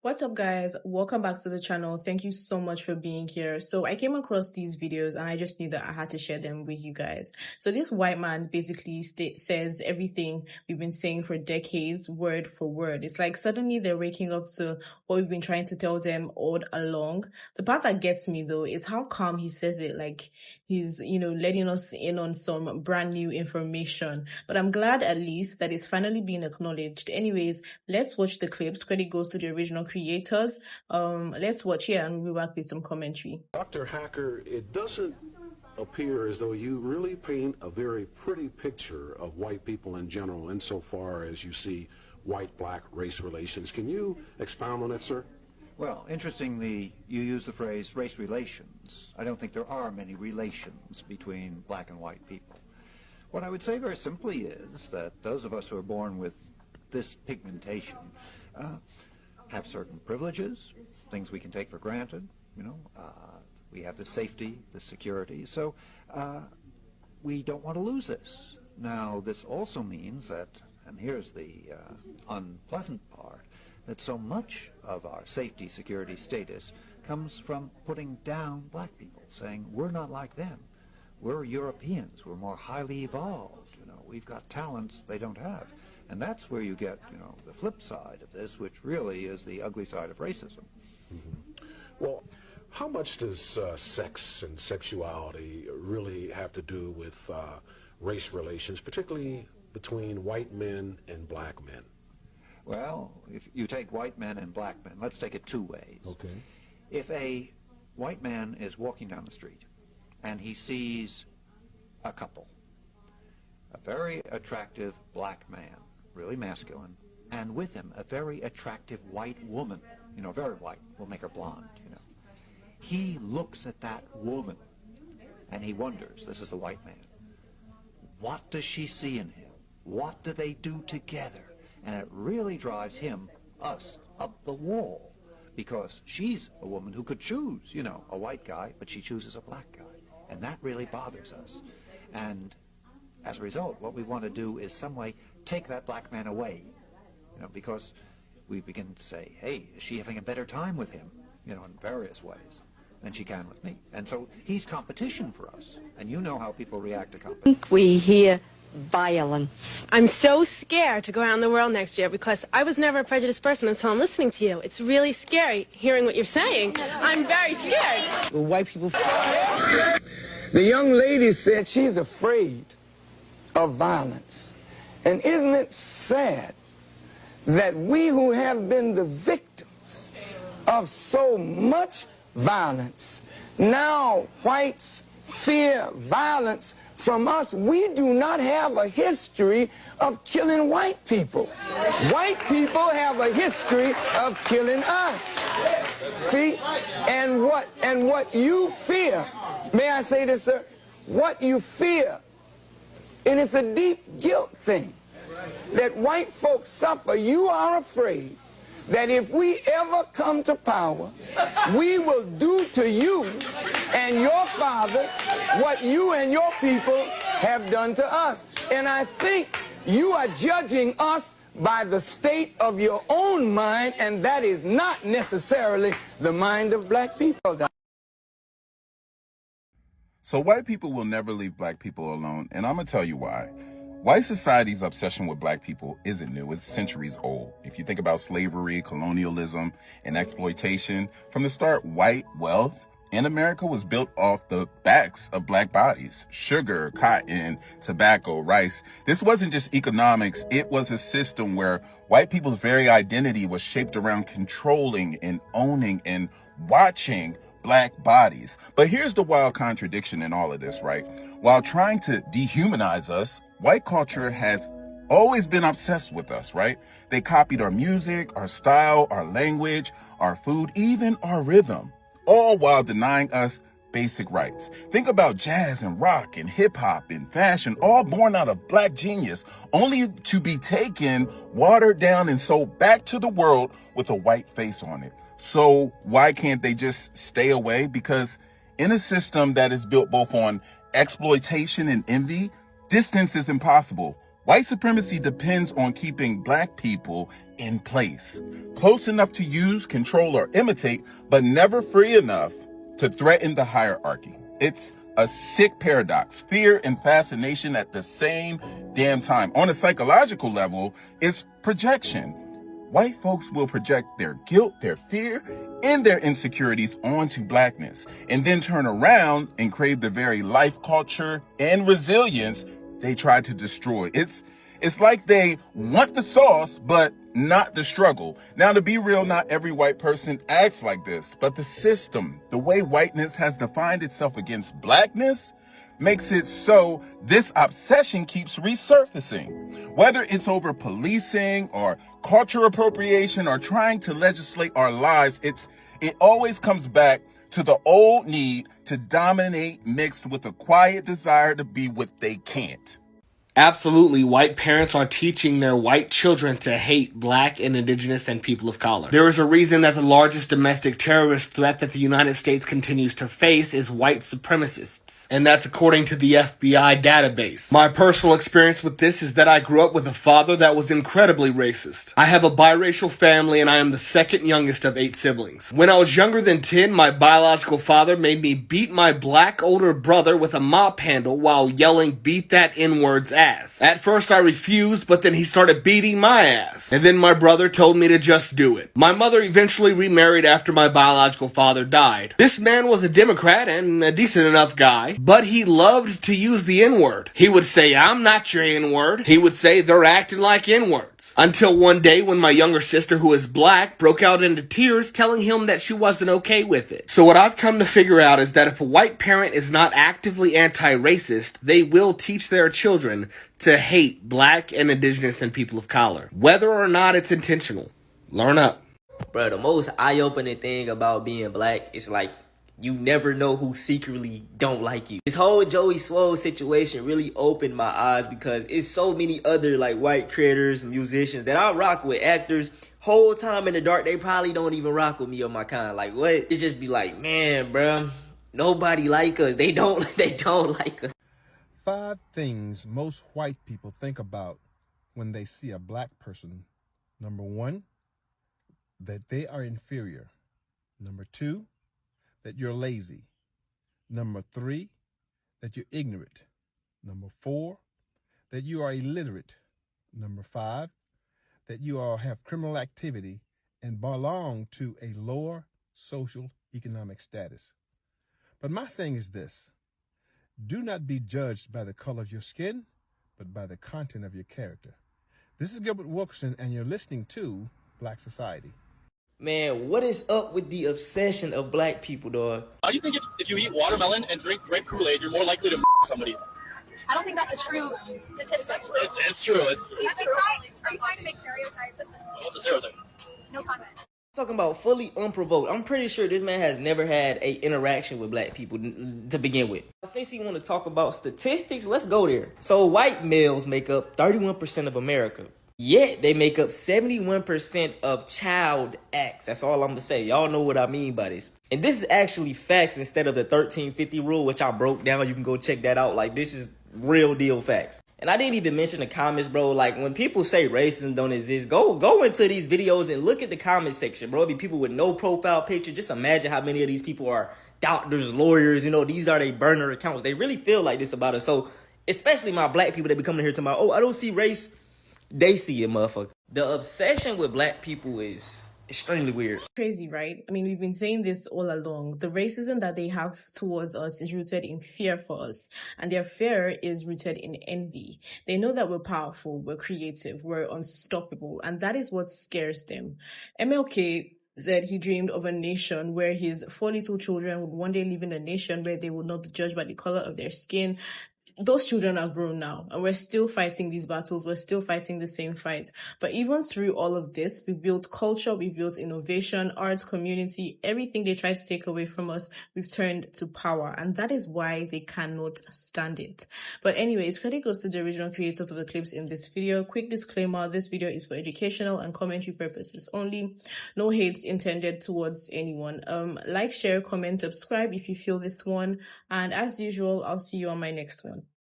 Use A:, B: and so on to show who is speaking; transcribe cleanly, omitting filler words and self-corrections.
A: What's up, guys? Welcome back to the channel. Thank you so much for being here. So I came across these videos and I just knew that I had to share them with you guys. So this white man basically says everything we've been saying for decades, word for word. It's like suddenly they're waking up to what we've been trying to tell them all along. The part that gets me though is how calm he says it, like he's, letting us in on some brand new information. But I'm glad at least that it's finally being acknowledged. Anyways, let's watch the clips. Credit goes to the original creators. Let's watch here and we'll be back with some commentary.
B: Dr. Hacker, it doesn't appear as though you really paint a very pretty picture of white people in general insofar as you see white-black race relations. Can you expound on that, sir?
C: Well, interestingly, you use the phrase race relations. I don't think there are many relations between black and white people. What I would say very simply is that those of us who are born with this pigmentation have certain privileges, things we can take for granted, we have the safety, the security, so we don't want to lose this. Now, this also means that, and here's the unpleasant part, that so much of our safety, security status comes from putting down black people, saying we're not like them. We're Europeans, we're more highly evolved, we've got talents they don't have. And that's where you get, the flip side of this, which really is the ugly side of racism.
B: Mm-hmm. Well, how much does sex and sexuality really have to do with race relations, particularly between white men and black men?
C: Well, if you take white men and black men, let's take it two ways.
B: Okay.
C: If a white man is walking down the street and he sees a couple, a very attractive black man, really masculine, and with him a very attractive white woman, very white, we'll make her blonde, He looks at that woman and he wonders, this is the white man, what does she see in him? What do they do together? And it really drives him, us, up the wall, because she's a woman who could choose, a white guy, but she chooses a black guy. And that really bothers us. And as a result, what we want to do is some way take that black man away, because we begin to say, hey, is she having a better time with him, in various ways than she can with me? And so he's competition for us. And you know how people react to competition.
D: We hear violence.
E: I'm so scared to go out in the world next year because I was never a prejudiced person until I'm listening to you. It's really scary hearing what you're saying. I'm very scared.
F: White people. The young lady said she's afraid of violence. And isn't it sad that we who have been the victims of so much violence, now whites fear violence from us? We do not have a history of killing white people. White people have a history of killing us. See? And what you fear, may I say this, sir? What you fear, and it's a deep guilt thing that white folks suffer. You are afraid that if we ever come to power, we will do to you and your fathers what you and your people have done to us. And I think you are judging us by the state of your own mind, and that is not necessarily the mind of black people.
G: So white people will never leave black people alone, and I'm going to tell you why. White society's obsession with black people isn't new. It's centuries old. If you think about slavery, colonialism, and exploitation, from the start, white wealth in America was built off the backs of black bodies. Sugar, cotton, tobacco, rice. This wasn't just economics. It was a system where white people's very identity was shaped around controlling and owning and watching black bodies. But here's the wild contradiction in all of this, right? While trying to dehumanize us, white culture has always been obsessed with us, right? They copied our music, our style, our language, our food, even our rhythm, all while denying us basic rights. Think about jazz and rock and hip hop and fashion, all born out of black genius, only to be taken, watered down, and sold back to the world with a white face on it. So why can't they just stay away? Because in a system that is built both on exploitation and envy, distance is impossible. White supremacy depends on keeping black people in place, close enough to use, control, or imitate, but never free enough to threaten the hierarchy. It's a sick paradox, fear and fascination at the same damn time. On a psychological level, it's projection. White folks will project their guilt, their fear, and their insecurities onto blackness, and then turn around and crave the very life, culture, and resilience they tried to destroy. It's like they want the sauce, but not the struggle. Now, to be real, not every white person acts like this, but the system, the way whiteness has defined itself against blackness, makes it so this obsession keeps resurfacing. Whether it's over policing or culture appropriation or trying to legislate our lives, it always comes back to the old need to dominate mixed with a quiet desire to be what they can't.
H: Absolutely, white parents are teaching their white children to hate black and indigenous and people of color. There is a reason that the largest domestic terrorist threat that the United States continues to face is white supremacists. And that's according to the FBI database. My personal experience with this is that I grew up with a father that was incredibly racist. I have a biracial family and I am the second youngest of 8 siblings. When I was younger than 10, my biological father made me beat my black older brother with a mop handle while yelling, "Beat that N-word's ass." At first I refused, but then he started beating my ass. And then my brother told me to just do it. My mother eventually remarried after my biological father died. This man was a Democrat and a decent enough guy, but he loved to use the N-word. He would say, "I'm not your N-word." He would say, "They're acting like N-words." Until one day when my younger sister, who is black, broke out into tears telling him that she wasn't okay with it. So what I've come to figure out is that if a white parent is not actively anti-racist, they will teach their children to hate black and indigenous and people of color, whether or not it's intentional. Learn up.
I: Bro, the most eye-opening thing about being black is like you never know who secretly don't like you. This whole Joey Swole situation really opened my eyes because it's so many other like white creators and musicians that I rock with, actors. Whole time in the dark, they probably don't even rock with me or my kind. Like what? It just be like, man, bro, nobody like us. They don't like us.
J: 5 things most white people think about when they see a black person. Number 1, that they are inferior. Number 2, that you're lazy. Number 3, that you're ignorant. Number 4, that you are illiterate. Number 5, that you have criminal activity and belong to a lower social economic status. But my saying is this: do not be judged by the color of your skin, but by the content of your character. This is Gilbert Wilkerson, and you're listening to Black Society.
I: Man, what is up with the obsession of black people, dog?
K: How do you think if you eat watermelon and drink grape Kool-Aid, you're more likely to somebody?
L: I don't think that's a true statistic.
K: It's true. It's true.
L: Are you trying to make stereotypes?
K: What's a stereotype?
L: No comment.
I: Talking about fully unprovoked. I'm pretty sure this man has never had a interaction with black people to begin with. Since you want to talk about statistics, let's go there. So white males make up 31% of America. Yet they make up 71% of child acts. That's all I'm gonna say. Y'all know what I mean by this. And this is actually facts instead of the 1350 rule, which I broke down. You can go check that out. Like, this is real deal facts. And I didn't even mention the comments, bro. Like, when people say racism don't exist, go into these videos and look at the comment section, bro. It'd be people with no profile picture. Just imagine how many of these people are doctors, lawyers. You know, these are their burner accounts. They really feel like this about us. So, especially my black people that be coming here to my, oh, I don't see race. They see it, motherfucker. The obsession with black people is extremely weird.
A: Crazy, right? I mean, we've been saying this all along. The racism that they have towards us is rooted in fear for us, and their fear is rooted in envy. They know that we're powerful, we're creative, we're unstoppable, and that is what scares them. MLK said he dreamed of a nation where his 4 little children would one day live in a nation where they would not be judged by the color of their skin. Those children are grown now, and we're still fighting these battles. We're still fighting the same fight. But even through all of this, we built culture, we built innovation, arts, community, everything they tried to take away from us, we've turned to power. And that is why they cannot stand it. But anyways, credit goes to the original creators of the clips in this video. Quick disclaimer, this video is for educational and commentary purposes only. No hate intended towards anyone. Like, share, comment, subscribe if you feel this one. And as usual, I'll see you on my next one.